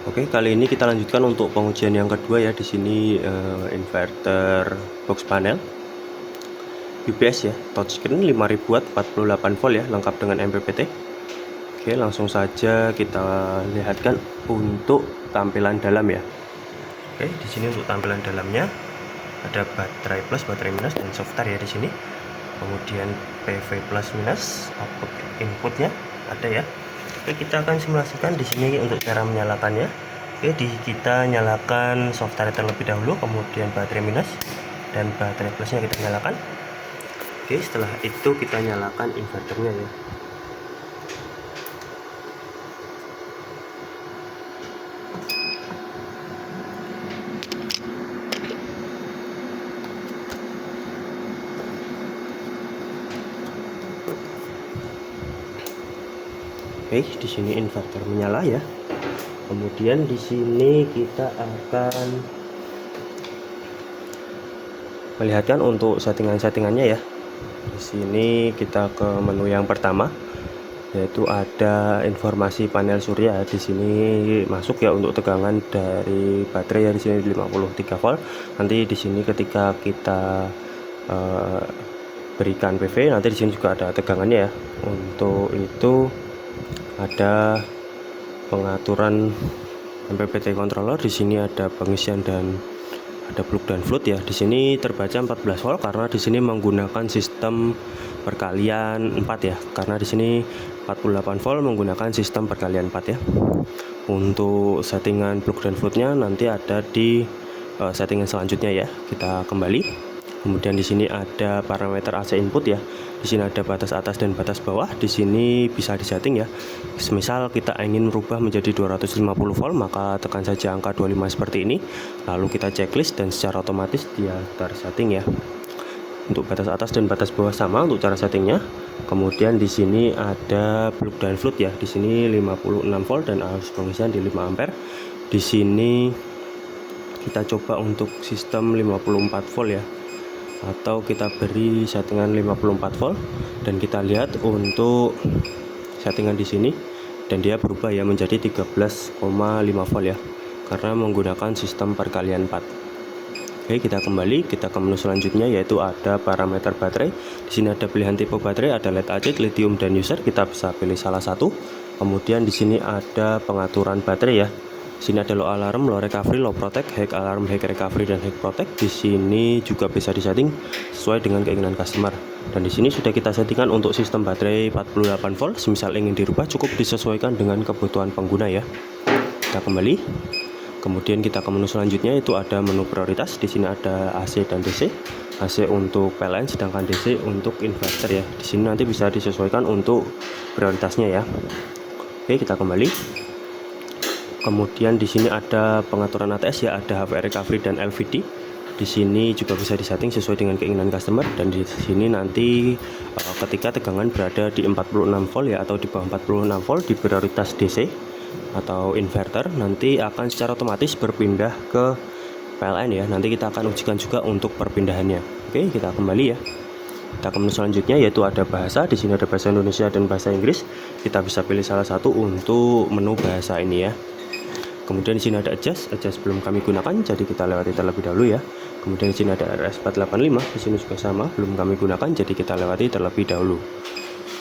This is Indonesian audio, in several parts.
Oke, kali ini kita lanjutkan untuk pengujian yang kedua ya. Di sini inverter box panel UPS ya, touchscreen 5000 watt 48 volt ya, lengkap dengan MPPT. Oke, langsung saja kita lihatkan untuk tampilan dalam ya. Oke, di sini untuk tampilan dalamnya ada baterai plus, baterai minus, dan softar ya di sini. Kemudian PV plus minus, output inputnya ada ya. Oke, kita akan simulasikan di sini untuk cara menyalakannya. Oke, kita nyalakan softar terlebih dahulu, kemudian baterai minus dan baterai plusnya kita nyalakan. Oke, setelah itu kita nyalakan inverternya ya. Oke, di sini inverter menyala ya. Kemudian di sini kita akan melihatkan untuk settingan-settingannya ya. Di sini kita ke menu yang pertama, yaitu ada informasi panel surya. Di sini masuk ya untuk tegangan dari baterai ya, di sini 53 volt. Nanti di sini ketika kita berikan PV, nanti di sini juga ada tegangannya ya. Untuk itu ada pengaturan MPPT controller. Di sini ada pengisian dan ada plug dan float ya. Di sini terbaca 14 volt karena di sini menggunakan sistem perkalian 4 ya. Karena di sini 48 volt menggunakan sistem perkalian 4 ya. Untuk settingan plug dan floatnya nanti ada di settingan selanjutnya ya. Kita kembali. Kemudian di sini ada parameter AC input ya. Di sini ada batas atas dan batas bawah. Di sini bisa disetting ya. Semisal kita ingin merubah menjadi 250 volt, maka tekan saja angka 25 seperti ini. Lalu kita checklist dan secara otomatis dia tersetting ya. Untuk batas atas dan batas bawah sama untuk cara settingnya. Kemudian di sini ada plug dan float ya. Di sini 56 volt dan arus pengisian di 5 ampere. Di sini kita coba untuk sistem 54 volt ya, atau kita beri settingan 54 volt dan kita lihat untuk settingan di sini dan dia berubah ya menjadi 13,5 volt ya, karena menggunakan sistem perkalian 4. Oke, kita kembali, kita ke menu selanjutnya yaitu ada parameter baterai. Di sini ada pilihan tipe baterai, ada lead acid, lithium, dan user. Kita bisa pilih salah satu. Kemudian di sini ada pengaturan baterai ya. Di sini ada low alarm, low recovery, low protect, high alarm, high recovery, dan high protect. Di sini juga bisa disetting sesuai dengan keinginan customer. Dan di sini sudah kita settingkan untuk sistem baterai 48 volt. Semisal ingin dirubah cukup disesuaikan dengan kebutuhan pengguna ya. Kita kembali. Kemudian kita ke menu selanjutnya itu ada menu prioritas. Di sini ada AC dan DC. AC untuk PLN sedangkan DC untuk inverter ya. Di sini nanti bisa disesuaikan untuk prioritasnya ya. Oke, kita kembali. Kemudian di sini ada pengaturan ATS ya, ada HV recovery dan LVD. Di sini juga bisa disetting sesuai dengan keinginan customer, dan di sini nanti ketika tegangan berada di 46 volt ya atau di bawah 46 volt di prioritas DC atau inverter, nanti akan secara otomatis berpindah ke PLN ya. Nanti kita akan ujikan juga untuk perpindahannya. Oke, kita kembali ya. Kita ke menu selanjutnya yaitu ada bahasa. Di sini ada bahasa Indonesia dan bahasa Inggris. Kita bisa pilih salah satu untuk menu bahasa ini ya. Kemudian di sini ada adjust belum kami gunakan, jadi kita lewati terlebih dahulu ya. Kemudian di sini ada RS485, di sini juga sama, belum kami gunakan, jadi kita lewati terlebih dahulu.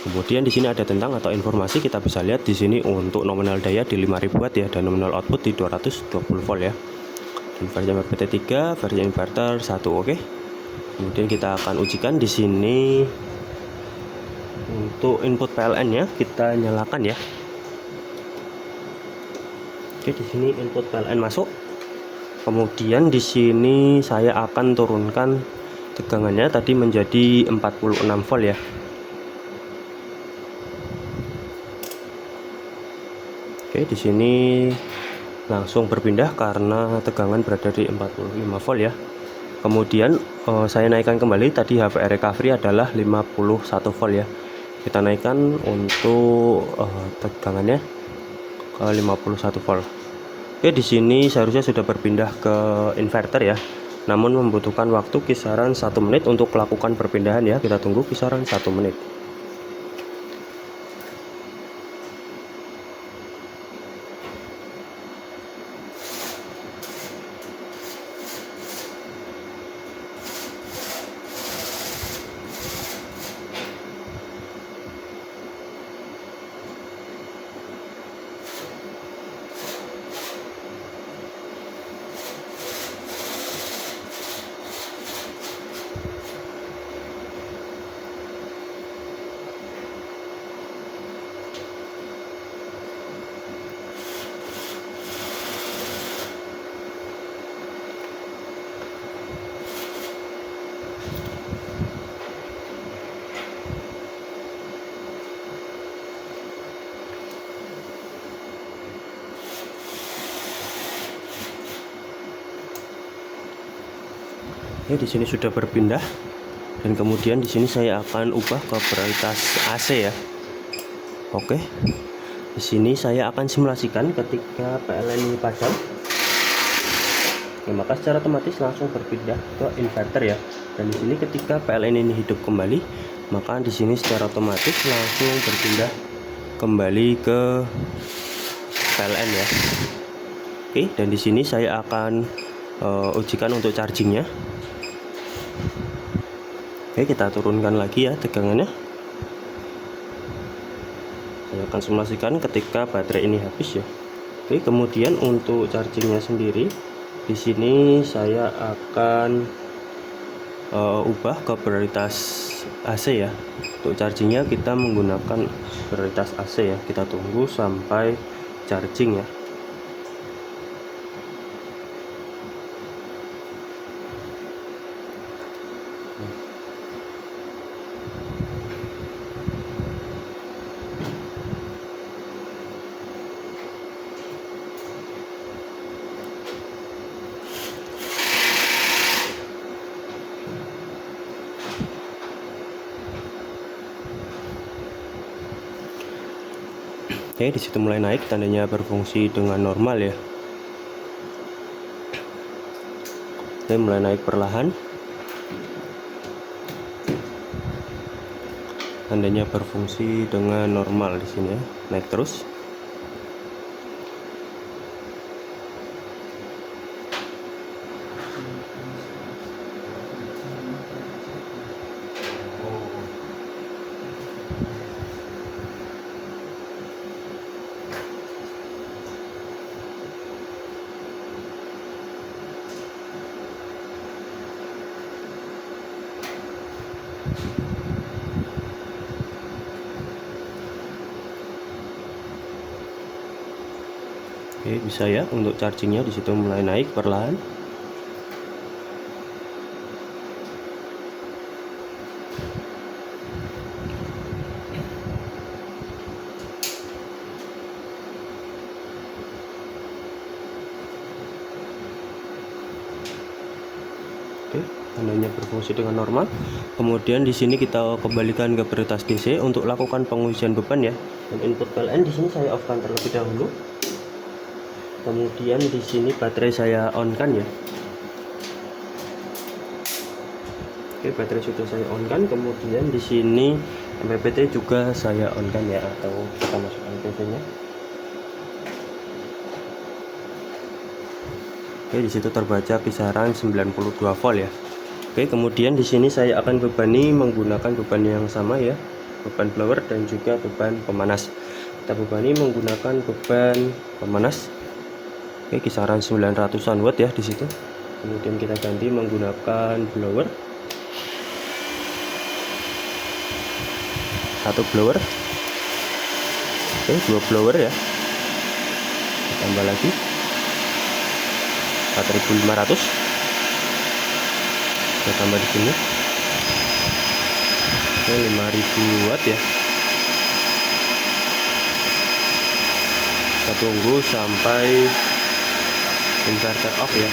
Kemudian di sini ada tentang atau informasi, kita bisa lihat di sini untuk nominal daya di 5000 watt ya, dan nominal output di 220 volt ya. Dan versi MPPT 3, versi inverter 1, oke. Kemudian kita akan ujikan di sini untuk input PLN-nya, kita nyalakan ya. Oke, di sini input PLN masuk. Kemudian di sini saya akan turunkan tegangannya tadi menjadi 46 volt ya. Oke, di sini langsung berpindah karena tegangan berada di 45 volt ya. Kemudian saya naikkan kembali, tadi HV recovery adalah 51 volt ya. Kita naikkan untuk tegangannya ke 51 volt. Oke, di sini seharusnya sudah berpindah ke inverter ya. Namun membutuhkan waktu kisaran 1 menit untuk melakukan perpindahan ya. Kita tunggu kisaran 1 menit. Oke, di sini sudah berpindah, dan kemudian di sini saya akan ubah ke prioritas AC ya. Oke, di sini saya akan simulasikan ketika PLN ini padam. Oke, maka secara otomatis langsung berpindah ke inverter ya. Dan di sini ketika PLN ini hidup kembali, maka di sini secara otomatis langsung berpindah kembali ke PLN ya. Oke, dan di sini saya akan ujikan untuk chargingnya. Oke, kita turunkan lagi ya tegangannya. Saya akan simulasikan ketika baterai ini habis ya. Oke, kemudian untuk chargingnya sendiri, di sini saya akan ubah ke prioritas AC ya. Untuk chargingnya kita menggunakan prioritas AC ya. Kita tunggu sampai charging ya. Oke, di situ mulai naik, tandanya berfungsi dengan normal ya. Oke, mulai naik perlahan, tandanya berfungsi dengan normal di sini ya. Naik terus. Oke, bisa ya untuk chargingnya di situ mulai naik perlahan. Oke, tandanya berfungsi dengan normal. Kemudian di sini kita kembalikan ke prioritas DC untuk lakukan pengujian beban ya. Dan input PLN di sini saya off-kan terlebih dahulu. Kemudian di sini baterai saya on-kan ya. Oke, baterai sudah saya on-kan. Kemudian di sini MPPT juga saya on-kan ya, atau kita masukkan PV-nya. Oke, di situ terbaca kisaran 92 volt ya. Oke, kemudian di sini saya akan bebani menggunakan beban yang sama ya, beban blower dan juga beban pemanas. Kita bebani menggunakan beban pemanas. Oke, kisaran 900-an watt ya di situ. Kemudian kita ganti menggunakan blower. Satu blower. Oke, dua blower ya. Tambah lagi 4500. Kita tambah di sini. Oke, 5000 watt ya. Kita tunggu sampai inverter off ya.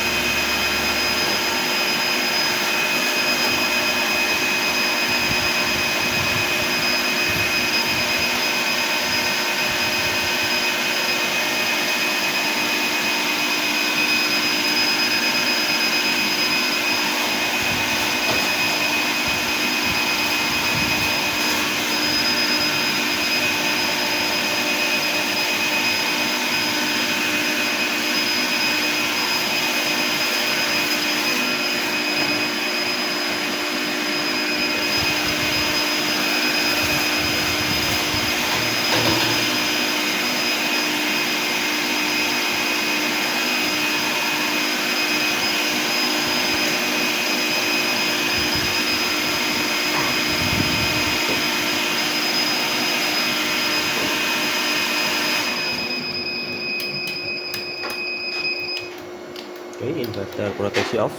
Oke, inverter proteksi off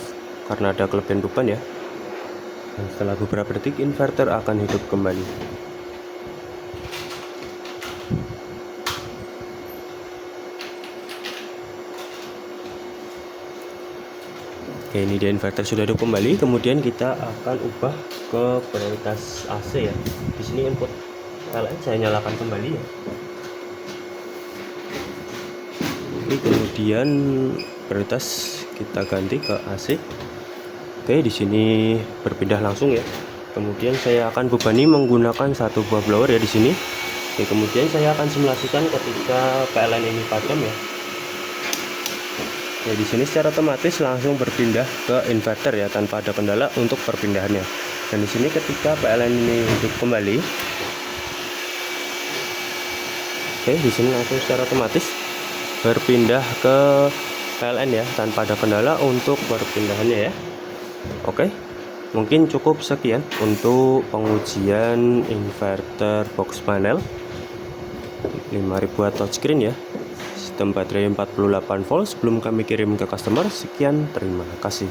karena ada kelebihan beban ya. Dan setelah beberapa detik inverter akan hidup kembali. Oke, ini dia inverter sudah hidup kembali. Kemudian kita akan ubah ke prioritas AC ya. Di sini input PLN saya nyalakan kembali ya. Oke, kemudian prioritas kita ganti ke AC. Oke, di sini berpindah langsung ya. Kemudian saya akan bebani menggunakan satu buah blower ya di sini. Oke, kemudian saya akan simulasikan ketika PLN ini padam ya. Ya, di sini secara otomatis langsung berpindah ke inverter ya tanpa ada kendala untuk perpindahannya. Dan di sini ketika PLN ini hidup kembali, oke, di sini langsung secara otomatis berpindah ke PLN ya tanpa ada kendala untuk perpindahannya ya. Oke, mungkin cukup sekian untuk pengujian inverter box panel 5000 watt touchscreen ya. Sistem baterai 48 volt sebelum kami kirim ke customer. Sekian, terima kasih.